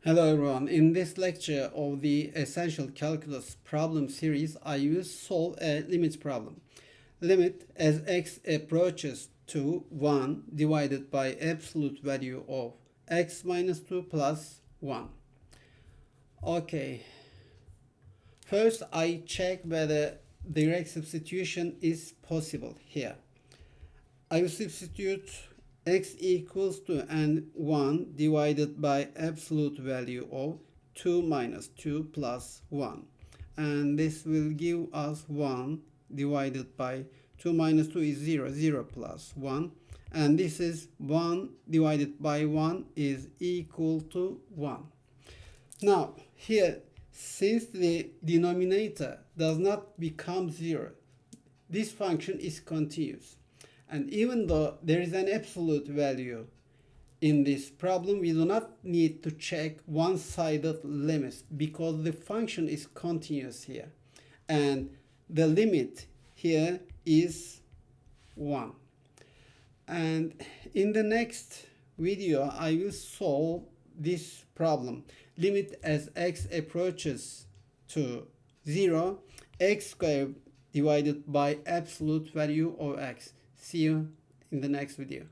Hello everyone, in this lecture of the Essential Calculus problem series, I will solve a limit problem. Limit as x approaches to 1 divided by absolute value of x minus 2 plus 1. Okay, first I check whether direct substitution is possible here. I will substitute x equals to and 1 divided by absolute value of 2 minus 2 plus 1, and this will give us 1 divided by 2 minus 2 is 0, 0 plus 1, and this is 1 divided by 1 is equal to 1. Now here, since the denominator does not become 0, this function is continuous. And even though there is an absolute value in this problem, we do not need to check one-sided limits because the function is continuous here. And the limit here is 1. And in the next video, I will solve this problem. Limit as x approaches to 0, x squared divided by absolute value of x. See you in the next video.